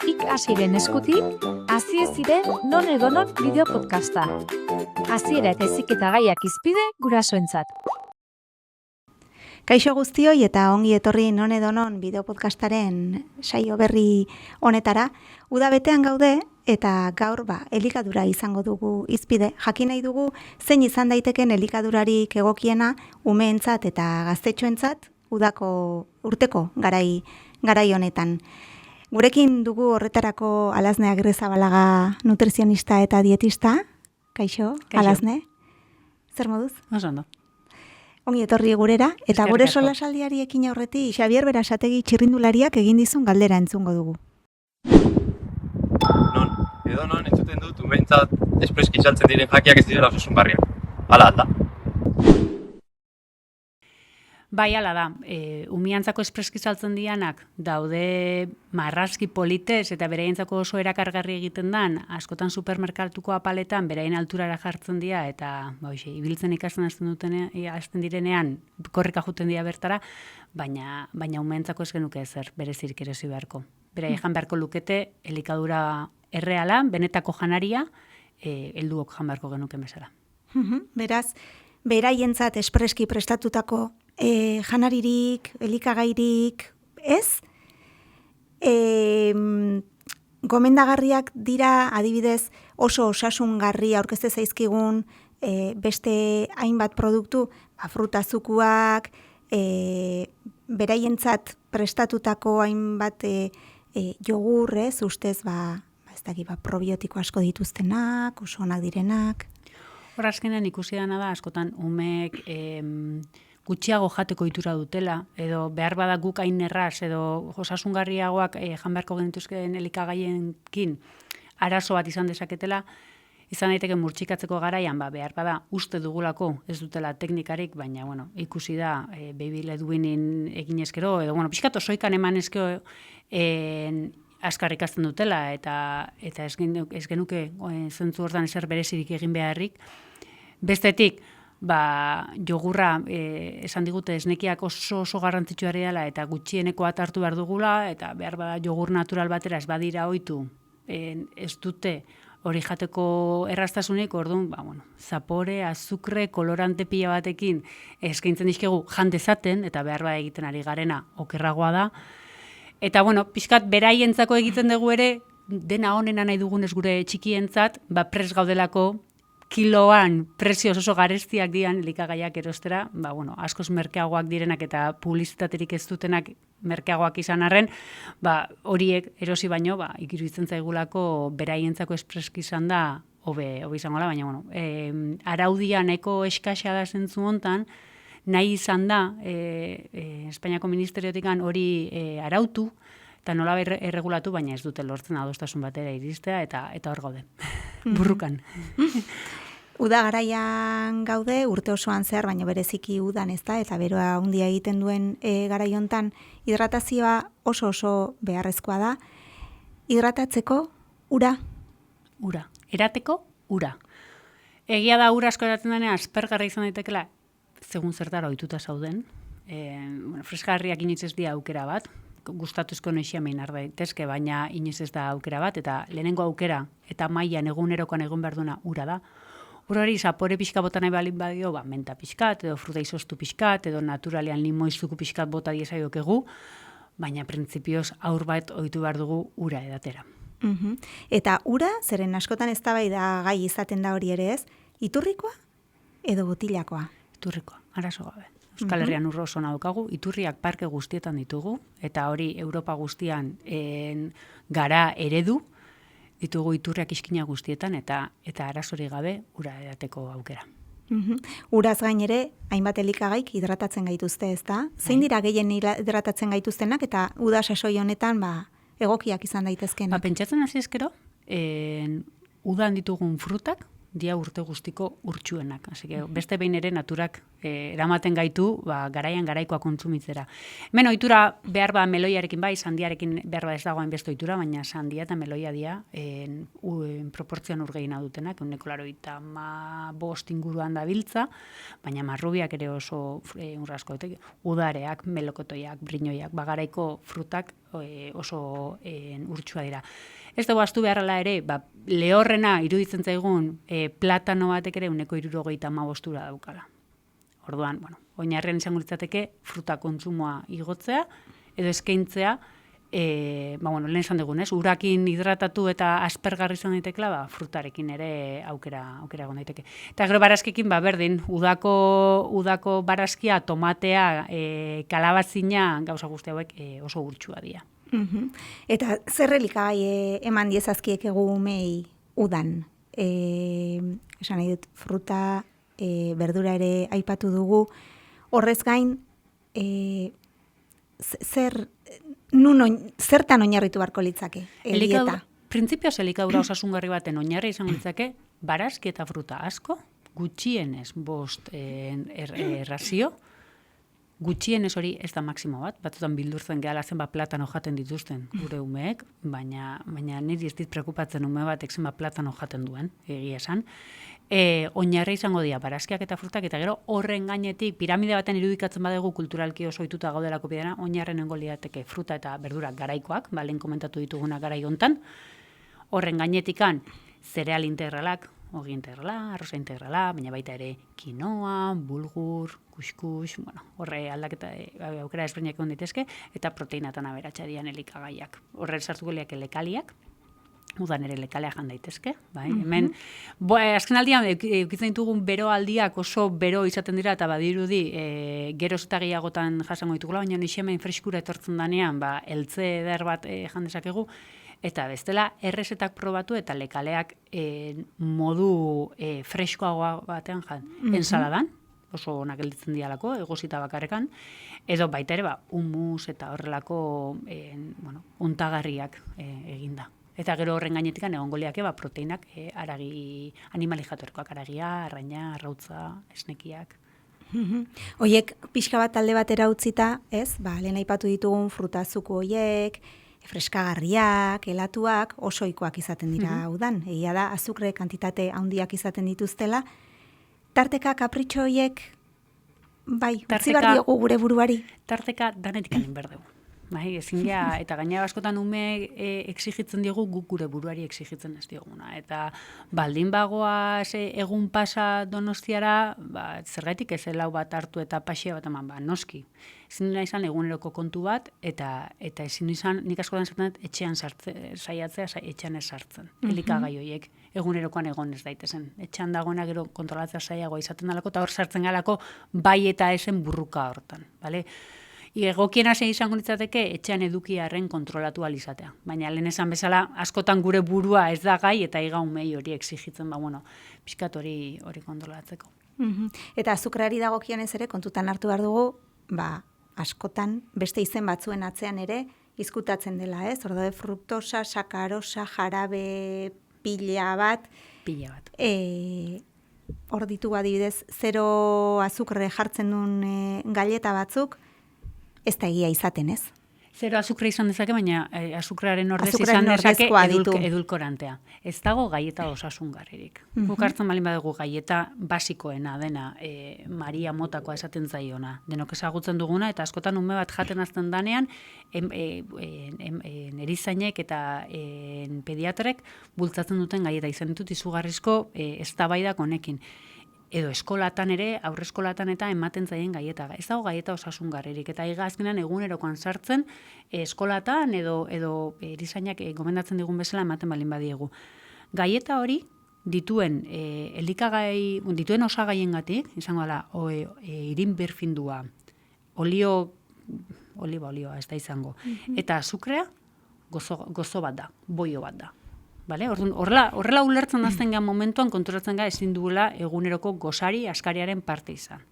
Ikasiren eskutik, hasi ez ziren non edo non bideo podcasta. Hasiera eta heziketa gaiak izpide gurasoentzat. Kaixo guztioi eta ongi etorri non edo non bideo podcastaren saio berri honetara. Uda betean gaude eta gaur elikadura izango dugu izpide. Jakin nahi dugu zein izan daiteken elikadurarik egokiena umeentzat eta gaztetxoentzat udako urteko garai honetan. Gurekin dugu horretarako Alazne Agirrezabalaga nutrizionista eta dietista. Kaixo. Alazne. Zer moduz? Oso ondo. Ongi etorri gurera, eta gure solasaldiari ekin aurretik Xabier Berasategi txirrindulariak egin dizun galdera entzungo dugu. Non entzuten dut, umeentzat espreski saltzen diren jakiak ez direla osasungarriak. Hala alda. Bai, hala da. Umiantzako espreski saltzen dianak daude marrazki politez eta beraientzako oso erakargarri egiten dan, askotan supermerkatuko apaletan beraien alturara jartzen dira eta ibiltzen ikasten hasten direnean korrika juten dira bertara, baina umeentzako ez genuke ezer berezirik erosi beharko. Beraien jan beharko lukete elikadura erreala, benetako janaria, helduok jan beharko genuke bezala. Beraz, beraientzat espreski prestatutako janaririk, elikagairik, ez? Gomendagarriak dira, adibidez, oso osasungarri aurkezte zaizkigun beste hainbat produktu, frutazukuak, beraientzat prestatutako hainbat jogur, ez? Ustez, probiotiko asko dituztenak, oso onak direnak. Hor azkenean ikusi dana da, askotan umeek gutxiago jateko itura dutela, edo behar bada guk hain erraz, edo osasungarriagoak jan beharko genituzken elikagaiekin arazo bat izan dezaketela, izan daiteke murtsikatzeko garaian, behar bada uste dugulako ez dutela teknikarik, baina ikusi da baby led weaning egin ezkero, edo pixkat osoikan eman ezkero askar ikasten dutela, eta ez genuke zentzu hortan ezer berezirik egin beharrik. Bestetik, jogurra esan digute esnekiak oso garrantzitsua dela eta gutxieneko bat hartu behar dugula, eta behar bada jogur natural batera ez badira ohitu, ez dute hori jateko erraztasunik, orduan, zapore, azukre, kolorante pila batekin eskaintzen dizkegu jan dezaten, eta behar bada egiten ari garena okerragoa da. Eta, pixkat beraientzako egiten dugu ere, dena honena nahi dugunez gure txikientzat, pres gaudelako, kiloan prezioz oso garestiak dian elikagaiak erostera, askoz merkeagoak direnak eta publizitaterik ez dutenak merkeagoak izan arren, horiek erosi baino, iruditzen zaigulako beraientzako espreski izan da, hobe izango da, baina, araudia nahiko eskasa da zentzu hontan, nahi izan da, Espainiako ministeriotikan hori arautu, eta nola erregulatu, baina ez dute lortzen adostasun batera iristea, eta hor gaude, burrukan. Uda garaian gaude, urte osoan zehar, baina bereziki udan ez da, eta beroa handia egiten duen garai hontan, hidratazioa oso beharrezkoa da. Hidratatzeko, ura? Ura. Erateko, ura. Egia da ura asko eratzen denean, aspergarri izan daitekela, segun zertara ohituta zauden. Freskarriak inoiz ez dira aukera bat, gustatuzko noixia meinar daitezke, baina inoiz ez da aukera bat, eta lehenengo aukera, eta mailan egunerokoan egon behar duena ura da. Ura hori, zapore pixka bota nahi balin badio, menta pixkat, edo fruta izostu pixkat, edo naturalean limoizuku pixkat bota diezaiokegu, baina printzipioz aur bat ohitu behar dugu ura edatera. Eta ura, zeren askotan eztabaida gai izaten da hori ere ez, iturrikoa edo botilakoa? Iturrikoa, arazo gabe. Euskal Herrian urro oso daukagu, iturriak parke guztietan ditugu, eta hori Europa guztian gara eredu, ditugu iturriak iskina guztietan, eta arazori gabe ura edateko aukera. Uraz gain ere, hainbat elikagaik hidratatzen gaituzte, ez da? Zein dira gehien hidratatzen gaituztenak, eta uda sasoi honetan egokiak izan daitezkenak? Pentsatzen hasi ezkero, udan ditugun frutak, dia urte guztiko urtsuenak. Beste behin ere naturak eramaten gaitu garaian garaikoa kontsumitzera. Hemen ohitura behar meloiarekin bai, sandiarekin behar ez dagoen beste ohitura, baina sandia eta meloia dira proportzioan urgeina dutenak, 95 inguruan dabiltza, baina marrubiak ere oso urrasko, udareak, melokotoiak, brinoiak, garaiko frutak oso urtsua dira. Ez dugu astu beharrela ere, lehorrena iruditzen zaigun platano batek ere 175 daukala. Orduan, oinarrian izango litzateke fruta kontsumoa igotzea edo eskaintzea, lehen esan dugun, urakin hidratatu eta aspergarri izan daitekela, frutarekin ere aukera egon daiteke. Eta gero barazkekin, berdin, udako barazkia, tomatea, kalabazina, gauza guzti hauek oso urtsua dira. Eta zer elikagai eman diezazkiek egu umei udan? Esan nahi dut, fruta, berdura ere aipatu dugu. Horrez gain, zertan oinarritu barko litzake dieta? Printzipioz elikadura osasungarri baten oinarri izango litzake, barazki eta fruta asko, gutxienez 5 razio, gutxienez hori ez da maksimo bat, batzutan bildurtzen gehala zenbat platano jaten dituzten gure umeek, baina niri ez dit prekupatzen ume batek zenbat platano jaten duen, egia esan. Oinarri izango dira barazkiak eta frutak, eta gero horren gainetik piramide baten irudikatzen badegu kulturalki oso ohituta gaudelako bidera, oinarren nengo liateke fruta eta berdurak garaikoak, lehen komentatu dituguna garai hontan. Horren gainetikan zereal integralak, ogi integrala, arroza integrala, baina baita ere quinoa, bulgur, kuskus, horre aldaketa aukera ezberdinak egon daitezke, eta proteinatan aberatsa dian elikagaiak. Horre sartuko liak lekaliak, udan ere lekalea jan daitezke, bai? Hemen, azken aldian, eukitzen ditugun bero aldiak oso bero izaten dira, eta badirudi, geroz eta gehiagotan jasango ditugula, baina nixi hemen freskura etortzen danean, eltze eder bat jan dezakegu, eta bestela, errezetak probatu eta lekaleak modu freskoagoa batean jan. Ensaladan, oso onak gelditzen dialako, egosita bakarrekan, edo baita ere, hummus eta horrelako ontagarriak eginda. Eta gero horren gainetikan egongo liake proteinak animali jatorkoak, aragia, arraina, arrautza, esnekiak. Hoiek pixka bat talde batera utzita, ez? Lehen aipatu ditugun frutazuko hoiek, freskagarriak, helatuak, oso ohikoak izaten dira udan. Egia da, azukre kantitate handiak izaten dituztela. Tarteka kapritxo hoiek, utzi behar diogu gure buruari. Tarteka danetik anin behar dugu. Ezin geha, eta gaina askotan ume exigitzen diogu, guk gure buruari exigitzen ez dioguna. Eta baldin bagoaz egun pasa Donostiara, zergaitik ez lau bat hartu eta pasia bat eman, noski. Ezin dira izan eguneroko kontu bat, eta ezin izan, nik askotan zertan etxean saiatzea, etxean ez sartzen. Elikagai horiek egunerokoan egon ez daitezen. Etxean dagoena gero kontrolatzea saiagoa izaten dalako, eta hor sartzen galako bai eta esen burruka hortan. Egokiena izango litzateke etxean edukiarren kontrolatu alizatea. Baina lehen esan bezala, askotan gure burua ez da gai eta iga umei hori exigitzen, pixkat hori kontrolatzeko. Eta azukrari dagokionez ere, kontutan hartu behar dugu, askotan beste izen batzuen atzean ere, izkutatzen dela, ez? Ordo fruktosa, sakarosa, jarabe, pila bat. Hor ditugu adibidez, 0 azukre jartzen duen galleta batzuk, ez da egia izaten, ez? 0 azukre izan dezake, baina azukrearen ordez izan dezake edulkorantea. Ez dago gaieta osasungarririk. Guk hartzen balin badugu gaieta basikoena dena, Maria motakoa esaten zaiona. Denok ezagutzen duguna, eta askotan ume bat jaten azten danean, erizainek eta pediatrek bultzatzen duten gaieta izan ditut izugarrizko eztabaidak honekin. Edo eskolatan ere, aurreskolatan eta ematen zaien gaieta. Ez dago gaieta osasungarririk. Eta azkenean egunerokoan sartzen eskolatan edo erizainak gomendatzen digun bezala ematen balin badiegu. Gaieta hori dituen dituen osagaiengatik, izango dela irin birfindua, olioa ez da izango, eta azukrea gozo bat da, boio bat da. Horrela ulertzen azten gehan momentuan konturatzen ga ezin duela eguneroko gozari askariaren parte izan.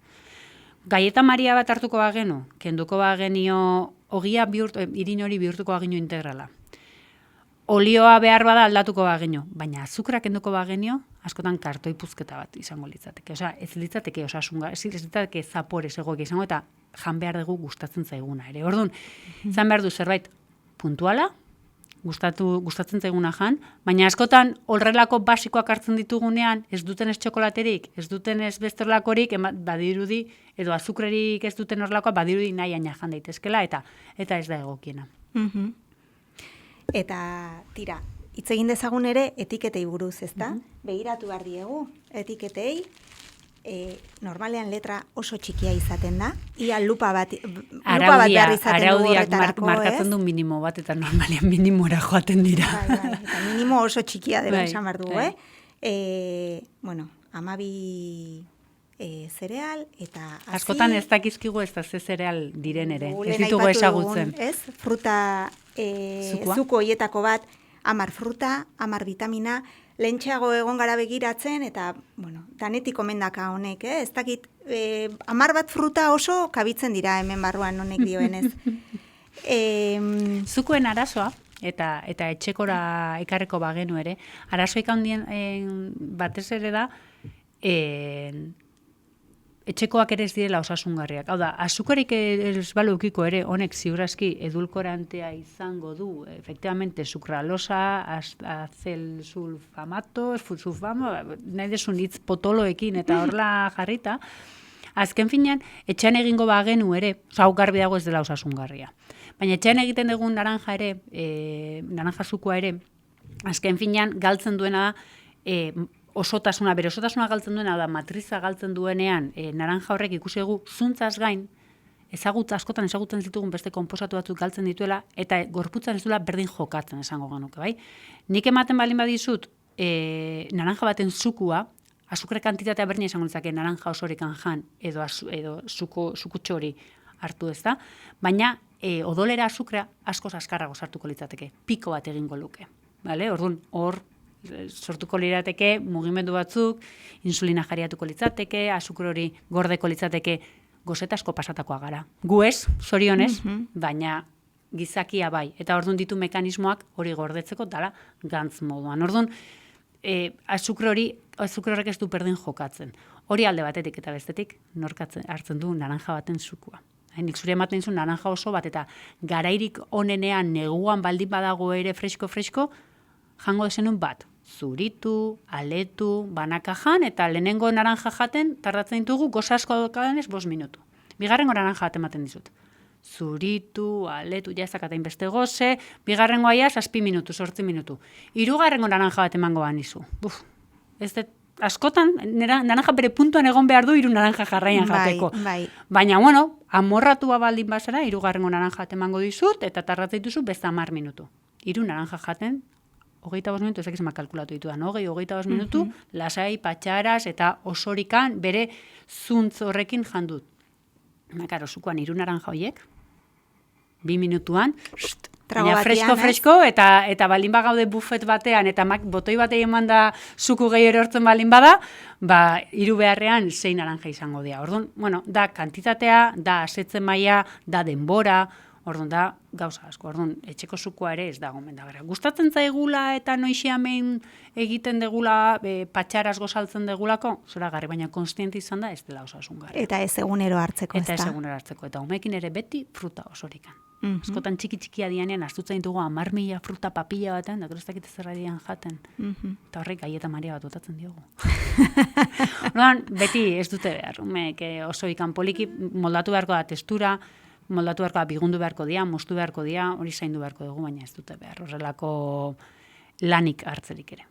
Gaieta Maria bat hartuko bagenu, kenduko bagenio ogia irin hori bihurtuko bagenio integrala. Olioa behar bada aldatuko bagenio, baina azukra kenduko bagenio, askotan kartoi puzketa bat izango litzateke. Osea, ez litzateke ez litzateke zaporez egokia izango, eta jan behar dugu gustatzen zaiguna ere. Orduan, izan behar du zerbait puntuala, gustatzen zaiguna jan, baina askotan horrelako basikoak hartzen ditugunean, ez duten ez txokolaterik, ez duten ez bestorlakorik, badirudi, edo azukrerik ez duten horrelakoa, badirudi nahi aina jan daitezkela, eta ez da egokiena. Eta, tira, hitz egin dezagun ere etiketei buruz, ezta? Begiratu behar diegu, etiketei, normalean letra oso txikia izaten da, ia lupa bat behar izaten du horretarako, markatzen du minimo bat, eta normalean minimora joaten dira. Bai, eta minimo oso txikia dela esan behar dugu, Bueno, 12 zereal, eta hasi... Askotan ez dakizkigu ez da ze zereal diren ere, ez ditugu ezagutzen. Ez, fruta zuko hietako bat, 10 fruta, 10 vitamina, lehentxeago egon gara begiratzen, eta, bueno, danetik omendaka honek, ez dakit, 10 bat fruta oso kabitzen dira hemen barruan honek dioenez. Zukoen arazoa, eta etxekora ekarreko bagenu ere, arazoik handien batez ere da, etxekoak ere ez direla osasungarriak. Hau da, azukarik ez balukiko ere, honek ziurazki edulkorantea izango du, efectivamente, sukralosa, azelsulfamato, nahi desun hitz potoloekin eta horla jarrita, azken finean, etxean egingo bagenu ere, hau garbi dago ez dela osasungarria. Baina etxean egiten dugun naranja ere, naranja zukoa ere, azken finean galtzen duena da, bere osotasuna galtzen duena da, matriza galtzen duenean, naranja horrek ikusi dugu, zuntzaz gain, askotan ezagutzen zitugun beste konposatu batzuk galtzen dituela, eta gorputzan ez duela berdin jokatzen esango genuke, bai? Nik ematen balin badizut, naranja baten zukua, azukre kantitatea berdina izango litzake naranja osorikan jan, edo zukutxo hori hartu ez da, baina odolera azukrea askoz azkarrago sartuko litzateke, piko bat egingo luke, bale? Orduan, hor, sortuko lirateke mugimendu batzuk, insulina jariatuko litzateke, azukre hori gordeko litzateke, gozetasko pasatakoa gara. Gu ez, zorionez, baina gizakia bai. Eta orduan ditu mekanismoak hori gordetzeko dala gantz moduan. Orduan, azukre horrek ez du berdin jokatzen. Hori alde batetik eta bestetik hartzen du naranja baten zukua. Nik zure ematen zuen naranja oso bat, eta garairik onenean neguan baldin badago ere fresko, jango dezenun bat. Zuritu, aletu, banaka jan, eta lehenengo naranja jaten, tardatzen ditugu, goza asko daukadanez 5 minutu. Bigarrengo naranja jaten ematen dizut. Zuritu, aletu, jazakatain beste goze, bigarrengo aia 7 minutu, 8 minutu. 3. naranja bat emango banizu. Askotan, naranja bere puntuan egon behar du 3 naranja jarraian jateko. Baina, bueno, amorratua baldin bazara, 3. naranja bat emango dizut, eta tardatzen dituzu beste 10 minutu. 3 naranja jaten, 25 minutu, ez dakizema kalkulatu ditudan, 25 minutu, lasai, patxaraz, eta osorikan bere zuntz horrekin jandut. Karo, zukoan 3 naranja horiek, 2 minutuan, fresko, eta baldin bagaude bufet batean, eta botoi bat eman da zuku gehi erortzen baldin bada, 3 beharrean 6 naranja izango dira. Orduan, bueno, da kantitatea, da asetzen maila, da denbora, orduan da gauza asko. Orduan, etxeko zukoa ere ez da gomendabera. Gustatzen zaigula eta noixiamen egiten degula, patxaraz gozaltzen degulako, zora garri, baina konstiente izan da ez dela osasungarria. Eta ez egunero hartzeko, ez da? Eta ez egunero hartzeko. Eta umekin ere beti fruta osorikan. Askotan txiki-txikia dianean, astutzen ditugu 10.000 fruta papilla baten, da ez dakit zerra dian jaten. Eta horrek gaieta maria bat botatzen diogu. Orduan, beti ez dute behar. Umeek oso ikan poliki moldatu beharko da testura, moldatu beharko da bigundu beharko dira, moztu beharko dira, hori zaindu beharko dugu, baina ez dute behar. Horrelako lanik hartzerik ere.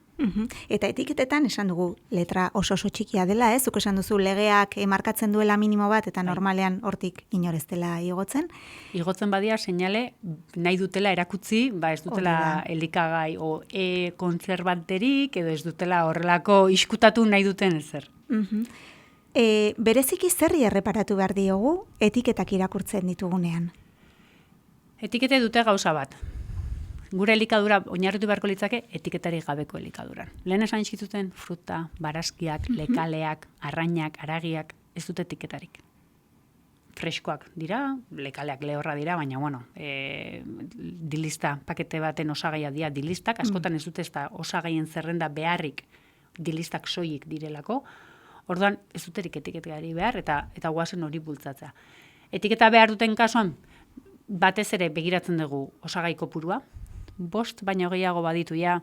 Eta etiketetan esan dugu letra oso txikia dela, ez? Zuk esan duzu legeak markatzen duela minimo bat, eta normalean hortik inorez dela igotzen. Igotzen badia seinale nahi dutela erakutzi, ez dutela elikagai o kontzerbanterik, edo ez dutela horrelako iskutatu nahi duten ezer. Bereziki zerri erreparatu behar diogu etiketak irakurtzen ditugunean? Etikete dute gauza bat. Gure elikadura oinarritu beharko litzake etiketari gabeko elikaduran. Lehen esan izkizuten fruta, barazkiak, lekaleak, arrainak, aragiak, ez dute etiketarik. Freskoak dira, lekaleak lehorra dira, baina bueno, dilista, pakete baten osagaia dira dilistak, askotan ez dute ez da osagaien zerrenda beharrik dilistak soilik direlako. Orduan, ez duterik etiketari behar eta guazen hori bultzatzea. Etiketa behar duten kasuan, batez ere begiratzen dugu osagai kopurua, 5 baino gehiago baditu ja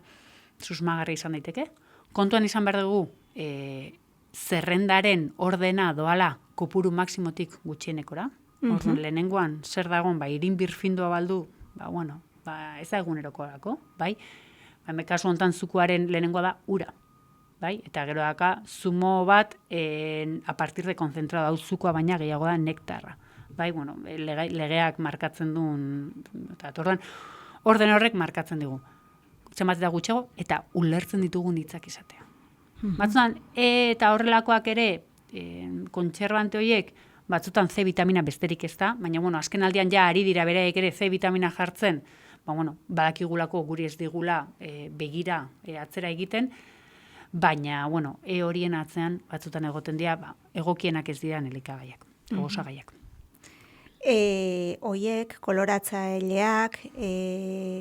susmagarri izan daiteke. Kontuan izan behar dugu zerrendaren ordena doala kopuru maksimotik gutxienekora. Orduan, lehenengoan zer dagoen, irin birfindua baldu, ez da egunerokorako, bai? Kasu honetan zukuaren lehenengoa da ura, bai? Eta gero daka zumo bat a partir de konzentrado hau zukua baina gehiago da nektarra. Bai, legeak markatzen duen, eta orduan, orden horrek markatzen dugu. Zenbat eta gutxego, eta ulertzen ditugun hitzak izatea. Batzutan, eta horrelakoak ere, kontserbante horiek, batzutan C vitamina besterik ez da, baina, azken aldian ja ari dira bereek ere C vitamina jartzen, badakigulako guri ez digula begira atzera egiten, baina, horien atzean batzutan egoten dira, egokienak ez diran elikagaiak, osagaiak. Oiek, koloratzaileak,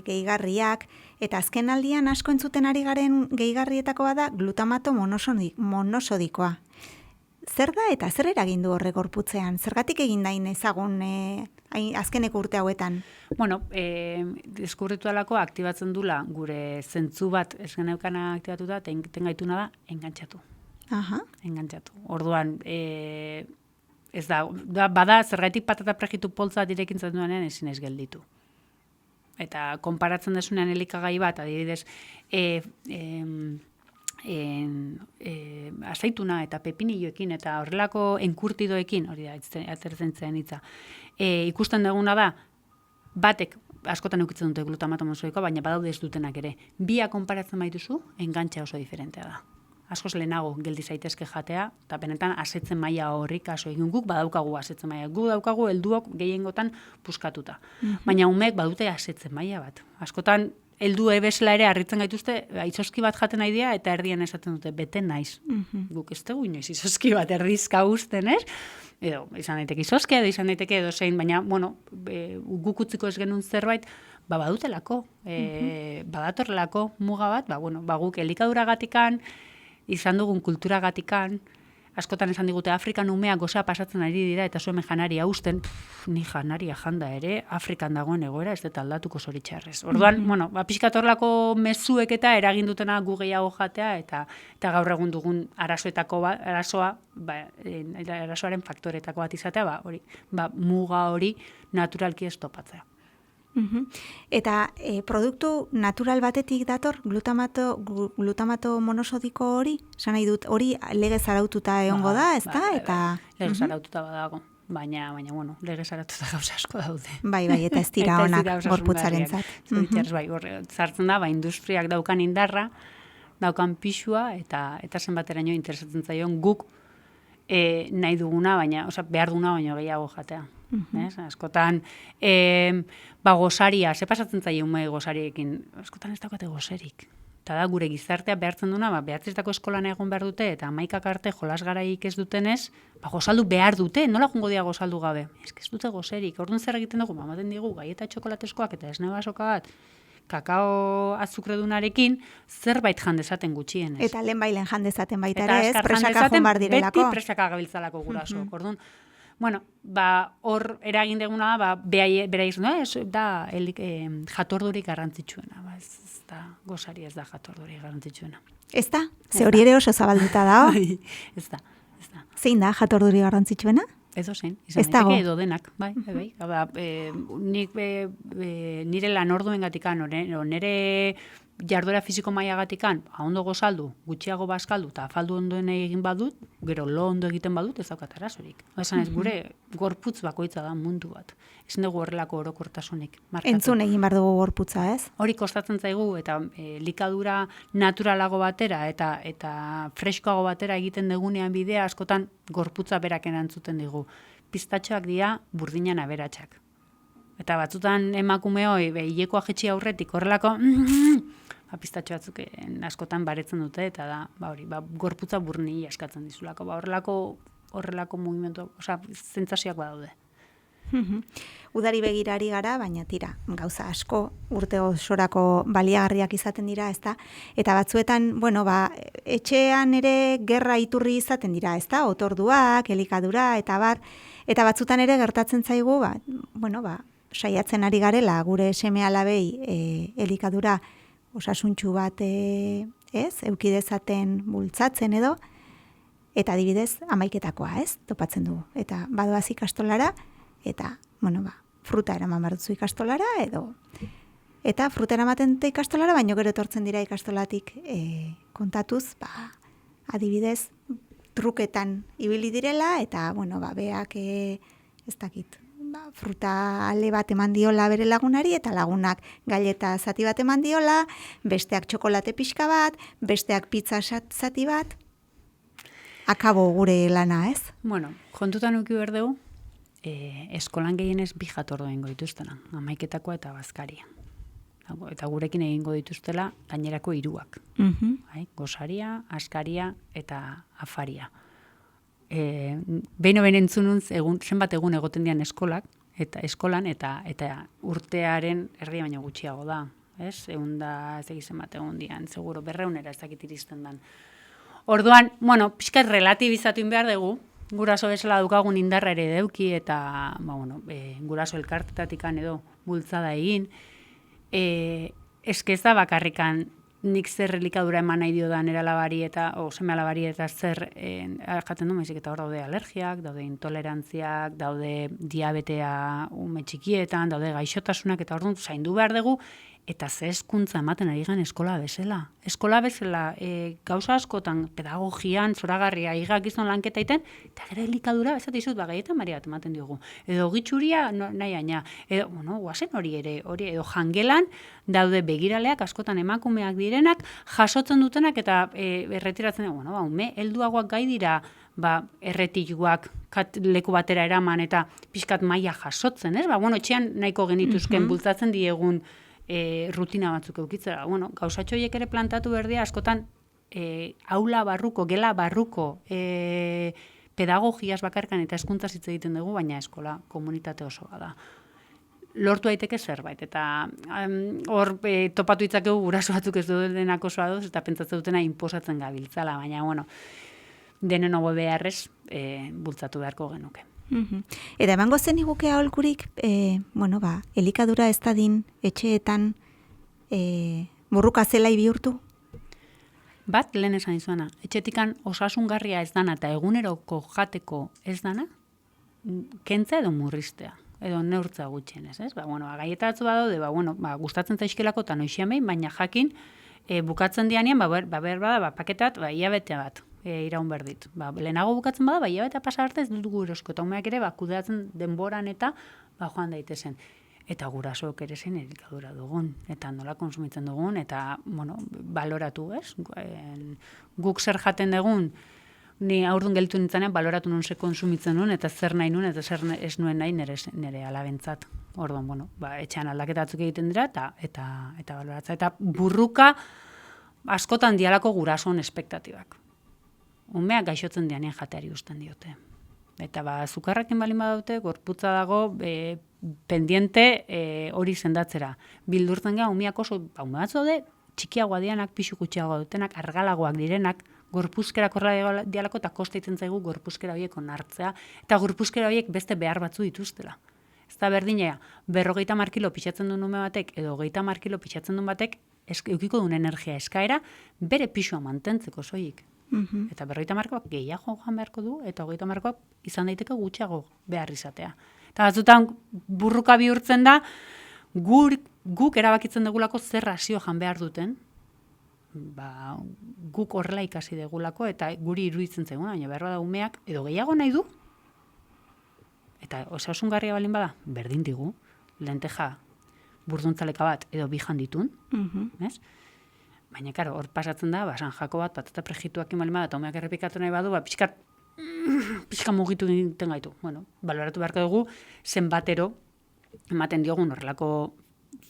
gehigarriak, eta azken aldian asko entzuten ari garen gehigarrietakoa da glutamato monosodikoa. Zer da eta zer eragin du horrek gorputzean? Zergatik egin dain ezagun azkeneko urte hauetan? Deskubritu alako aktibatzen dula gure zentzu bat ez geneukana aktibatuta, eta gaituna da engantxatu. Engantxatu. Orduan, ez da, bada zergaitik patata pregitu poltza direkin zenduanean ezin ez gelditu. Eta konparatzen desunean elikagai bat, adibidez, azeituna eta pepinilloekin eta horrelako enkurtidoekin, hori da, atzertzen zen hitza, ikusten duguna da, batek askotan eukitzen dute glutamato monosodikoa, baina badaude ez dutenak ere. Bia konparatzen baituzu, engantxa oso diferentea da. Askoz lehenago geldi zaitezke jatea, eta benetan asetzen maila horrik kaso egin guk badaukagu asetzen maila. Guk daukagu helduok gehiengotan puskatuta. Baina umeek badute asetzen maila bat. Askotan heldu ebesla ere harritzen gaituzte, izoski bat jaten nahi dira, eta erdian esaten dute, bete naiz. Guk ez dugu inoiz izoski bat erdizka usten, ez? Edo, izan daiteke izoskia, edo izan daiteke edo zein, baina, guk utziko ez genuen zerbait, badutelako, badatorrelako muga bat, guk elikaduragatikan, izan dugun kulturagatikan, askotan esan digute Afrikan umeak gozea pasatzen ari dira eta zuen janaria usten, ni janaria janda ere, Afrikan dagoen egoera ez dut aldatuko zoritxarrez. Orduan, pixkat horrelako mezuek eta eragin dutena gu gehiago jatea eta gaur egun dugun arazoaren faktoretako bat izatea, muga hori naturalki ez topatzea. Eta produktu natural batetik dator glutamato monosodiko hori? Esan nahi dut, hori legez araututa egongo da, ez da? Legez araututa badago, baina, legez araututa gauza asko daude. Bai, eta ez dira onak gorputzarentzat. Zartzen da, industriak daukan indarra, daukan pixua, eta zenbateraino interesatzen zaion guk nahi duguna, behar duguna baino gehiago jatea. Askotan, gosaria, ze pasatzen zaio ume gosariekin, askotan ez daukate goserik. Eta da, gure gizartea behartzen duna, behatzeetako eskolan egon behar dute, eta 11 arte jolas garaik ez dutenez, gozaldu behar dute, nola jungo dia gozaldu gabe? Ez dute goserik, orduan zer egiten dugu, ematen digu, gaieta txokolatezkoak eta esne basoka bat, kakao azukredunarekin, zerbait jandezaten gutxienez. Eta lehenbailen jandezaten baita ere, ez? Presaka jonbar direlako. Beti presaka gabiltzalako guraso. Orduan, hor eragin deguna da, bera izan da, jatordurik garrantzitsuena. Ez da, gozari ez da jatordurik garrantzitsuena. Ez da? Ze hori ere oso zabalduta da, Ez da. Zein da jatordurik garrantzitsuena? Edo zein, izan daiteke edo denak, bai. Nik nire lan orduen gatikan, nire jarduera fisiko maila gatikan, ondo gozaldu, gutxiago bazkaldu, eta afaldu ondoen egin badut, gero lo ondo egiten badut, ez daukat arazorik. Esan ez, gure gorputz bakoitza da mundu bat. Ezin dugu horrelako orokortasunik markatu. Entzun egin behar dugu gorputza, ez? Hori kostatzen zaigu, eta likadura naturalago batera, eta freskoago batera egiten dugunean bidea, askotan gorputza berak erantzuten digu. Pistatxoak dira burdinan aberatsak. Eta batzutan emakume hoi, hilekoa jetxi aurretik, horrelako, pistatxo batzuk askotan baretzen dute, eta da, gorputza burni askatzen dizulako. Horrelako mugimendu, zentzazioak badaude. Udari begirari gara, baina tira, gauza asko urte osorako baliagarriak izaten dira, ezta? Eta batzuetan, etxean ere gerra iturri izaten dira, ezta? Otorduak, elikadura, eta bar, eta batzutan ere gertatzen zaigu, saiatzen ari garela gure seme-alabei elikadura osasuntsu bat, eduki dezaten bultzatzen edo, eta adibidez, hamaiketakoa, topatzen dugu. Eta badoaz ikastolara, eta, fruta eraman behar duzu ikastolara, eta fruta eramaten dute ikastolara, baino gero etortzen dira ikastolatik kontatuz, adibidez, truketan ibili direla, eta, beak, ez dakit, fruta ale bat eman diola bere lagunari, eta lagunak galleta zati bat eman diola, besteak txokolate pixka bat, besteak pizza zati bat, akabo gure lana, ez? Kontutan uki behar dugu, eskolan gehienez 2 jatordu egingo dituztena, hamaiketakoa eta bazkaria. Eta gurekin egingo dituztela gainerako 3. Gosaria, askaria eta afaria. Behin entzunun zenbat egun egoten dian eskolan eta urtearen erdia baino gutxiago da. Ez? Ez egiz zenbat egun dian, seguro, 200 ez dakit iristen dan. Orduan, pixkat relatibizatu behar dugu, guraso bezala dukagun indarra ere deuki eta, guraso elkartetatikan edo bultzada egin. Ez da bakarrikan nik zer elikadura eman nahi dio da nera labari eta, seme alabari eta zer jaten du, maizik eta hor daude alergiak, daude intolerantziak, daude diabetea ume txikietan, daude gaixotasunak, eta orduan zaindu behar dugu, eta ze hezkuntza ematen ari gan eskola bezala. Eskola bezala, gauza askotan, pedagogian, zoragarria, igakizun lanketa iten, eta gero elikadura, bezat izut, gaietan mari bat ematen diogu. Edo gitxuria, nahi aina. Edo, guazen hori ere, edo jangelan, daude begiraleak, askotan emakumeak direnak, jasotzen dutenak, eta erretiratzen dugu, ume, helduagoak gai dira, erretikuak leku batera eraman, eta pixkat maila jasotzen, ez? Etxean nahiko genituzken bultzatzen diegun rutina batzuk eukitzera. Gauzatxoiek ere plantatu berdia, askotan aula barruko, gela barruko pedagogiaz bakarkan eta hezkuntzaz hitz egiten dugu, baina eskola komunitate osoa da. Lortu daiteke zerbait, eta hor topatu itzakegu guraso batzuk ez dutenak osoa doz, eta pentsatzen dutena inposatzen gabiltzala, baina, denen hobo beharrez bultzatu beharko genuke. Eta emango zen iguke aholkurik, elikadura ez dadin etxeetan burruka zelai bihurtu? Bat, lehen esan izuana, etxetikan osasungarria ez dana eta eguneroko jateko ez dana, kentza edo murriztea, edo neurtza gutxienez, ez? Gaieta batzu badaude, gustatzen zaizkelako eta noixian behin, baina jakin, bukatzen dianean, bada, paketat, hilabete bat. Iraun berdit. Lehenago bukatzen bada, hilabete pasa arte ez dugu erosko, eta umeak ere kudeatzen denboran eta joan daitezen. Eta gurasoak ere zen elikadura dugun, eta nola konsumitzen dugun, eta, baloratu, ez? Guk zer jaten dugun, ni aurdun gelditu nintzanean, baloratu nun ze konsumitzen nuen, eta zer nahi nuen, eta zer ez nuen nahi nire alabentzat. Orduan, etxean aldaketatzuk egiten dira, eta baloratza. Eta burruka askotan dialako gurasoen espektatibak. Umeak gaixotzen dianean jateari usten diote. Eta zukarrakin balin badaute, gorputza dago pendiente hori sendatzera. Bildurtzen gara, umeak oso, ume batzu daude, txikiagoa dianak, pixu gutxiagoa dutenak, argalagoak direnak, gorpuzkera korra dialako eta kosta itzen zaigu gorpuzkera horiek onartzea, eta gorpuzkera horiek beste behar batzu dituztela. Ez da berdinea, 50 kilo pixatzen duen ume batek, edo 30 kilo pixatzen duen batek, eukiko duen energia eskaera, bere pixua mantentzeko soilik. Eta 50 gehiago joan beharko du, eta 30 izan daiteke gutxiago behar izatea. Eta batzutan burruka bihurtzen da, guk erabakitzen dugulako zer rasio jan behar duten, guk horrela ikasi dugulako, eta guri iruditzen zaigun, baina behar bada umeak, edo gehiago nahi du, eta osasungarria balin bada, berdin digu, lenteja burduntzaleka bat, edo 2 janditun, ez? Baina, karo, hor pasatzen da, San Jako bat, patata prejituak imalin bada, eta umeak errepikatu nahi badu, pixka mugitu dinten gaitu. Baloratu beharko dugu, zenbatero ematen diogun horrelako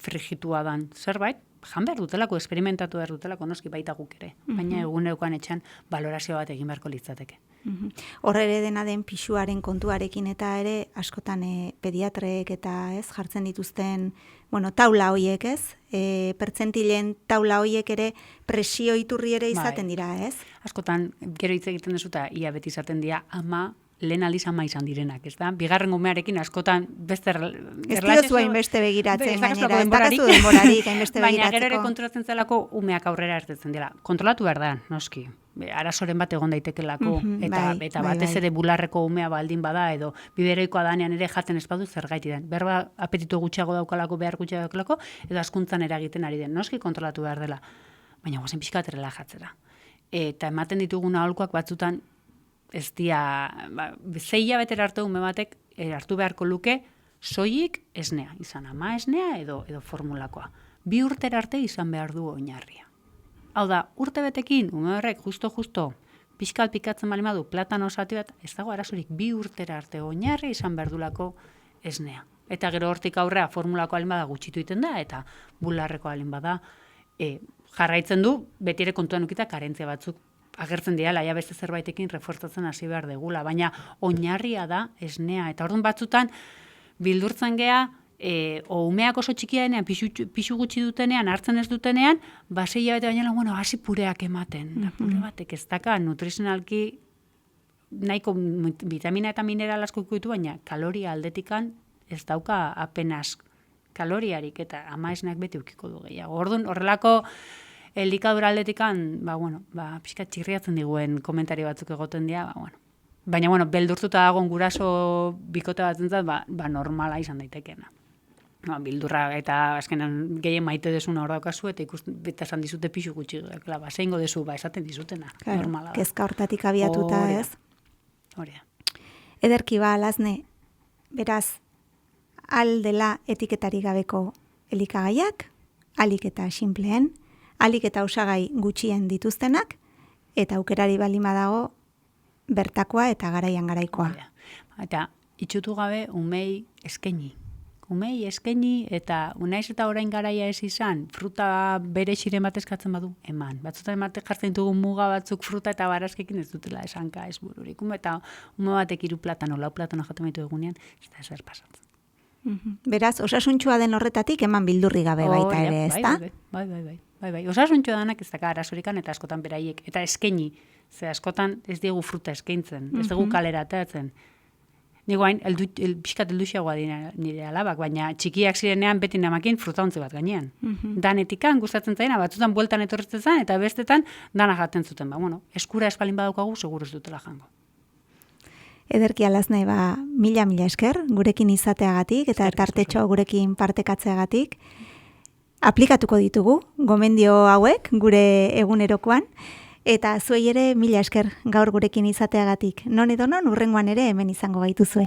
frigitua dan zerbait, jan behar dutelako, esperimentatu behar dutelako, noski baita guk ere. Baina egunerokoan etxan balorazio bat egin beharko litzateke. Horre ere dena den pisuaren kontuarekin eta ere askotan pediatreek eta ez jartzen dituzten taula hoiek ez, pertsentilen taula hoiek ere presio iturri ere izaten dira ez? Askotan gero hitz egiten duzu eta ia beti izaten dira ama lehen aldiz ama izan direnak, ez da? Bigarren umearekin askotan beste ez diozu hainbeste begiratzen gainera, ez dakazu denborarik hainbeste begiratzeko. Baina gero ere kontrolatzen zelako umeak aurrera ertetzen dira. Kontrolatu behar da, noski. Arazoren bat egon daitekelako, eta batez ere bularreko umea baldin bada, edo biberoikoa danean ere jaten ez badu zergaiti den. Berba apetitu gutxiago daukalako, behar gutxiago daukalako, edo askuntzan eragiten ari den. Noski kontrolatu behar dela. Baina guazen pixka bat relajatzera. Eta ematen ditugun aholkuak batzutan ez dia, 6 hilabetera arte ume batek hartu beharko luke soilik esnea, izan ama esnea edo formulakoa. 2 urtera arte izan behar du oinarria. Hau da, urte betekin, ume horrek justo pixkat pikatzen bali madu platano zati bat, ez dago arazorik 2 urtera arte oinarri izan behar dulako esnea. Eta gero hortik aurrea formulako alin bada gutxitu iten da, eta bularreko alin bada jarraitzen du, beti ere kontuan ukita karentzia batzuk agertzen dira, ja beste zerbaitekin reforzatzen hasi behar degula, baina oinarria da esnea. Eta orduan batzutan bildurtzen gea, umeak oso txikia denean, pixu gutxi dutenean, hartzen ez dutenean, 6 hilabete baina, hasi pureak ematen. Pure batek ez daka nutrizionalki nahiko vitamina eta mineral asko ditu, baina kaloria aldetikan ez dauka apenas kaloriarik, eta ama esneak beti ukiko du gehiago. Orduan horrelako elikadura aldetikan, pixka txirriatzen diguen komentario batzuk egoten dira, baina, beldurtuta dagoen guraso bikote batzentzat, normala izan daitekeena. Bildurra eta azkenan gehien maite desuna hor daukazu, eta esan dizute pixu gutxi dukela, zeingo dezu, esaten dizutena, normala da. Kezka hortatik abiatuta, ez? Hori da. Ederki Lasne, beraz, aldela etiketari gabeko elikagaiak, alik eta sinpleen, alik eta osagai gutxien dituztenak, eta aukerari baldin badago bertakoa eta garaian garaikoa. Eta itxutu gabe umei eskaini. Umei eskaini eta unaiz eta orain garaia ez izan, fruta bere xiren bat eskatzen badu, eman. Batzutan ematek jartzen ditugu muga batzuk fruta eta barazkekin ez dutela esanka ez bururik. Eta ume batek 3 platano, 4 platano jaten baitu egunean, ez da ezer pasatzen. Beraz, osasuntxua den horretatik eman bildurri gabe baita ere, ez da? Bai. Osasuntxua danak ez daka arazorikan eta askotan beraiek. Eta eskaini, ze askotan ez diegu fruta eskaintzen, ez dugu kalera atatzen. Nigo hain, pixkat elduxiagoa nire alabak, baina txikiak zirenean beti namakin fruta ontze bat gainean. Danetikan gustatzen zaina, batzutan bueltan etorretzen zen, eta bestetan dana jaten zuten. Eskura espalin badaukagu, seguru ez dutela jango. Ederki Lasne, mila esker gurekin izateagatik eta tartetxo gurekin partekatzeagatik. Aplikatuko ditugu, gomendio hauek gure egunerokoan, eta zuei ere mila esker gaur gurekin izateagatik. Non edo non, hurrengoan ere hemen izango gaituzue.